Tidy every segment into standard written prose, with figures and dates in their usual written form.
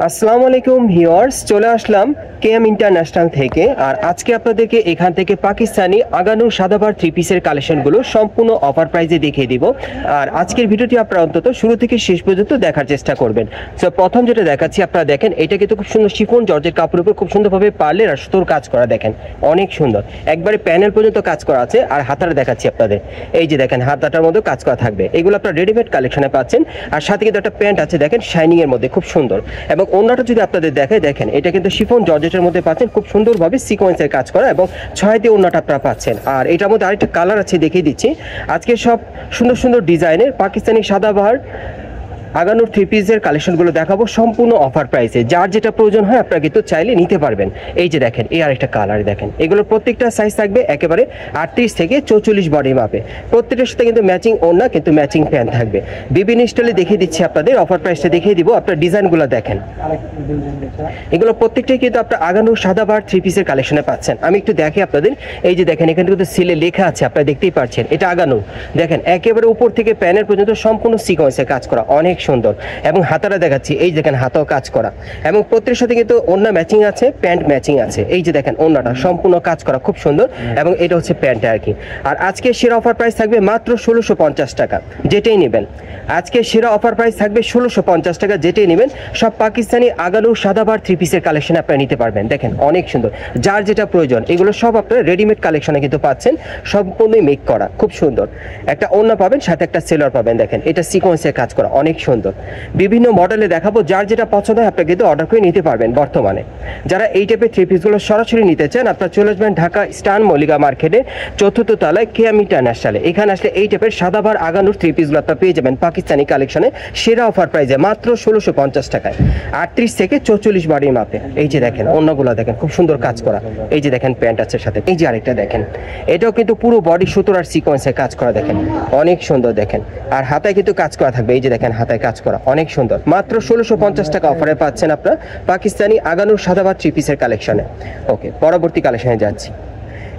আসসালামু আলাইকুম ভিউয়ার্স, চলে আসলাম কেএম ইন্টারন্যাশনাল থেকে। আর আজকে আপনাদেরকে এখান থেকে পাকিস্তানি আগানুর সাদাবার থ্রি পিসের কালেকশনগুলো সম্পূর্ণ অফার প্রাইসে দেখিয়ে দিব। আর আজকের ভিডিওটি আপনারা অন্তত শুরু থেকে শেষ পর্যন্ত দেখার চেষ্টা করবেন। সো প্রথম যেটা দেখাচ্ছি, আপনারা দেখেন এটা কিন্তু খুব সুন্দর শিফন জর্জের কাপড়ের উপর খুব সুন্দরভাবে পার্লের আর সুতোর কাজ করা, দেখেন অনেক সুন্দর, একবারে প্যানেল পর্যন্ত কাজ করা আছে। আর হাতাটা দেখাচ্ছি আপনাদের, এই যে দেখেন হাতাটার মধ্যে কাজ করা থাকবে। এগুলো আপনারা রেডিমেড কালেকশনে পাচ্ছেন। আর সাথে কিন্তু একটা প্যান্ট আছে, দেখেন শাইনিং এর মধ্যে খুব সুন্দর। এবং ওন্নাটা যদি আপনাদের দেখায়, দেখেন এটা কিন্তু শিফন জর্জেটের মধ্যে পাচ্ছেন, খুব সুন্দরভাবে সিকোয়েন্সের কাজ করা এবং 6 দিয়ে ওন্নাটা আপনারা পাচ্ছেন। আর এটার মধ্যে আরেকটা কালার আছে, দেখিয়ে দিচ্ছি। আজকে সব সুন্দর সুন্দর ডিজাইনের পাকিস্তানি সাদাবাহার আগানুর থ্রি পিসের কালেকশনগুলো দেখাবো সম্পূর্ণ অফার প্রাইসে। যার যেটা প্রয়োজন হয় আপনারা কিন্তু চাইলে নিতে পারবেন। এই যে দেখেন, এই আরেকটা কালার দেখেন, এগুলোর প্রত্যেকটা সাইজ থাকবে একেবারে 38 থেকে 44 বডি মাপে। প্রত্যেকটার সাথে কিন্তু ম্যাচিং ওড়না, কিন্তু ম্যাচিং প্যান্ট থাকবে। বিভিন্ন স্টাইলে দেখিয়ে দিচ্ছি আপনাদের, অফার প্রাইসটা দেখিয়ে দিব। আপনার ডিজাইনগুলো দেখেন, এগুলো প্রত্যেকটাই কিন্তু আপনার আগানুর সাদাবাহার থ্রি পিসের কালেকশনে পাচ্ছেন। আমি একটু দেখি আপনাদের, এই যে দেখেন এখানে কিন্তু সিলে লেখা আছে, আপনারা দেখতেই পাচ্ছেন এটা আগানুর। দেখেন একেবারে উপর থেকে প্যানেল পর্যন্ত সম্পূর্ণ সিকোয়েন্সে কাজ করা, অনেক সুন্দর। এবং হাতাটা দেখাচ্ছি, এই দেখেন হাতাও কাজ করা এবং প্রত্যেকের সাথে কিন্তু ওড়না ম্যাচিং আছে, প্যান্ট ম্যাচিং আছে। এই যে দেখেন ওড়নাটা সম্পূর্ণ কাজ করা, খুব সুন্দর। এবং এটা হচ্ছে প্যান্ট আর কি। আর আজকে সেরা অফার প্রাইস থাকবে মাত্র 1650 টাকা, যেটাই নেবেন। আজকে সেরা অফার প্রাইস থাকবে 1650 টাকা, যেটাই নেবেন। সব পাকিস্তানি আগানুর সাদাবাহার থ্রি পিসের কালেকশন আপনারা নিতে পারবেন। দেখেন অনেক সুন্দর, যার যেটা প্রয়োজন। এগুলো সব আপনারা রেডিমেড কালেকশনে কিন্তু পাচ্ছেন, সম্পূর্ণই মেক করা, খুব সুন্দর। একটা ওড়না পাবেন, সাথে একটা সেলার পাবেন। দেখেন এটা সিকোয়েন্সের কাজ করা, অনেক সুন্দর। বিভিন্ন মডেলে দেখাবো, যার যেটা পছন্দ হয় আপনারা কিন্তু অর্ডার করে নিতে পারবেন। বর্তমানে যারা এই টাইপের থ্রি পিসগুলো সরাসরি নিতে চান, আপনারা চলে আসবেন ঢাকা স্টান মল্লিকা মার্কেটে 4th তলায় কেএম ইন্টারন্যাশনালে। এখানে আসলে এই টাইপের সাদাবাহার আগানুর থ্রি পিসগুলো আপনারা পেয়ে যাবেন পাকিস্তানি কালেকশনে সেরা অফার প্রাইসে মাত্র 1650 টাকায়, 38 থেকে 44 বডির মাপে। এই যে দেখেন অন্যগুলো দেখেন খুব সুন্দর কাজ করা। এই যে দেখেন প্যান্ট আছে সাথে। এই যে আরেকটা দেখেন, এটাও কিন্তু পুরো বডি সুতোর আর সিকোয়েন্সে কাজ করা, দেখেন অনেক সুন্দর। দেখেন আর হাতায় কিন্তু কাজ করা থাকবে, এই যে দেখেন হাতায় কাজ করা, অনেক সুন্দর। মাত্র 1650 টাকা অফারে পাচ্ছেন আপনারা পাকিস্তানি আগানুর সাদাবাহার থ্রি পিসের কালেকশনে। ওকে, পরবর্তী কালেকশনে যাচ্ছি।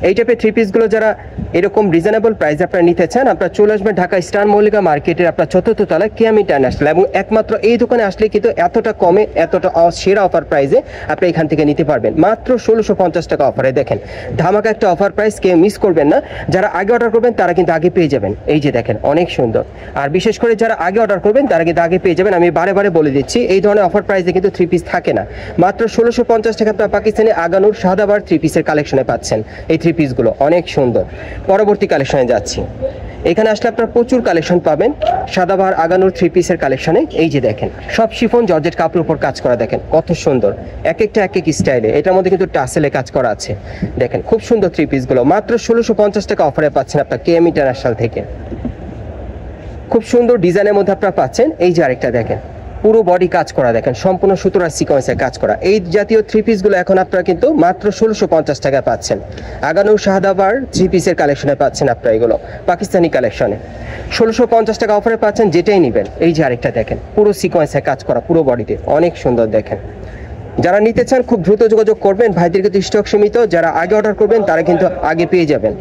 এই টাইপের থ্রি পিসগুলো যারা এরকম রিজনেবল প্রাইস আপনারা নিতে চান, আপনারা চলে আসবেন ঢাকা স্টার মল্লিকা মার্কেটের আপনার 4th তলায় কেএম ইন্টারন্যাশনাল। এবং একমাত্র এই দোকানে আসলে কিন্তু এতটা কমে, এতটা সেরা অফার প্রাইসে আপনি এখান থেকে নিতে পারবেন মাত্র 1650 টাকা অফারে। দেখেন ধামাকা একটা অফার প্রাইস, কেউ মিস করবেন না। যারা আগে অর্ডার করবেন তারা কিন্তু আগে পেয়ে যাবেন। এই যে দেখেন অনেক সুন্দর। আর বিশেষ করে যারা আগে অর্ডার করবেন তারা কিন্তু আগে পেয়ে যাবেন। আমি বারে বারে বলে দিচ্ছি, এই ধরনের অফার প্রাইসে কিন্তু থ্রি পিস থাকে না। মাত্র 1650 টাকা আপনারা পাকিস্তানি আগানুর সাদাবাহার থ্রি পিসের কালেকশনে পাচ্ছেন এই থ্রি পিসগুলো, অনেক সুন্দর। পরবর্তী কালেকশনে যাচ্ছি। এখানে আসলে আপনারা প্রচুর কালেকশন পাবেন সাদাবাহার আগানুর থ্রি পিসের কালেকশনে। এই যে দেখেন সব শিফন জর্জেট কাপড়ের উপর কাজ করা, দেখেন কত সুন্দর, এক একটা এক এক স্টাইলে। এটার মধ্যে কিন্তু টাসেলে কাজ করা আছে। দেখেন খুব সুন্দর থ্রি পিসগুলো মাত্র 1650 টাকা অফারে পাচ্ছেন আপনার কেএম ইন্টারন্যাশনাল থেকে। খুব সুন্দর ডিজাইনের মধ্যে আপনারা পাচ্ছেন। এই যে আরেকটা দেখেন, পুরো বডি কাজ করা, দেখেন সম্পূর্ণ সুতোর আর সিকোয়েন্সে কাজ করা। এই জাতীয় থ্রি পিসগুলো এখন আপনারা কিন্তু মাত্র 1650 টাকা পাচ্ছেন আগানুর সাদাবাহার থ্রি পিসের কালেকশনে পাচ্ছেন আপনারা। এগুলো পাকিস্তানি কালেকশনে 1650 টাকা অফারে পাচ্ছেন, যেটাই নেবেন। এই যে আরেকটা দেখেন, পুরো সিকোয়েন্সে কাজ করা, পুরো বডিতে অনেক সুন্দর। দেখেন যারা নিতে চান খুব দ্রুত যোগাযোগ করবেন, ভাইদের কিন্তু স্টক সীমিত। যারা আগে অর্ডার করবেন তারা কিন্তু আগে পেয়ে যাবেন।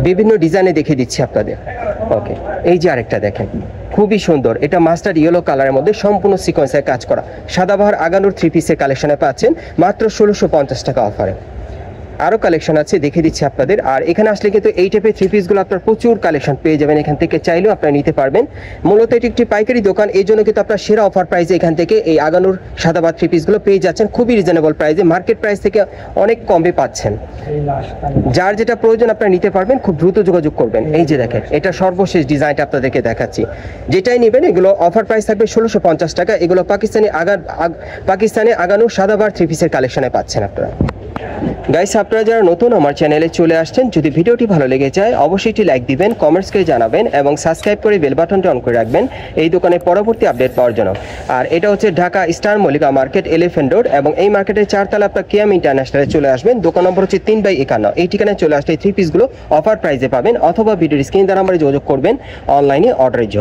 বিভিন্ন ডিজাইনে দেখিয়ে দিচ্ছি আপনাদের। ওকে, এই যে আরেকটা দেখেন খুবই সুন্দর, এটা মাস্টার্ড ইয়েলো কালারের মধ্যে সম্পূর্ণ সিকোয়েন্সের কাজ করা সাদাবাহার আগানুর থ্রি পিসের কালেকশনে পাচ্ছেন মাত্র 1650 টাকা অফারে। আরও কালেকশন আছে, দেখিয়ে দিচ্ছি আপনাদের। আর এখানে আসলে কিন্তু এই টাইপের থ্রি পিসগুলো আপনার প্রচুর কালেকশন পেয়ে যাবেন। এখান থেকে চাইলেও আপনারা নিতে পারবেন। মূলত এটি একটি পাইকারি দোকান, এই জন্য কিন্তু আপনার সেরা অফার প্রাইসে এখান থেকে এই আগানুর সাদাবাহার থ্রি পিসগুলো পেয়ে যাচ্ছেন খুবই রিজনেবল প্রাইসে, মার্কেট প্রাইস থেকে অনেক কমে পাচ্ছেন। যার যেটা প্রয়োজন আপনারা নিতে পারবেন, খুব দ্রুত যোগাযোগ করবেন। এই যে দেখেন এটা সর্বশেষ ডিজাইনটা আপনাদেরকে দেখাচ্ছি, যেটাই নেবেন এগুলো অফার প্রাইস থাকবে 1650 টাকা। এগুলো পাকিস্তানি আগানুর সাদাবাহার থ্রি পিসের কালেকশনে পাচ্ছেন আপনারা। গাইস, আপনারা যারা নতুন আমার চ্যানেলে চলে আসছেন, যদি ভিডিওটি ভালো লেগে যায় অবশ্যই একটি লাইক দিবেন, কমেন্টস করে জানাবেন এবং সাবস্ক্রাইব করে বেল বাটনটি অন করে রাখবেন এই দোকানের পরবর্তী আপডেট পাওয়ার জন্য। আর এটা হচ্ছে Dhaka star Mallika market, elephant road. এবং এই মার্কেটের 4 তলা আপনার কেএম ইন্টারন্যাশনালে চলে আসবেন। দোকান নম্বর হচ্ছে 3/51। এই ঠিকানায় চলে আসলে এই থ্রি পিসগুলো অফার প্রাইসে পাবেন, অথবা ভিডিওর স্ক্রিন দ্বারা আমরা যোগাযোগ করবেন অনলাইনে অর্ডারের জন্য।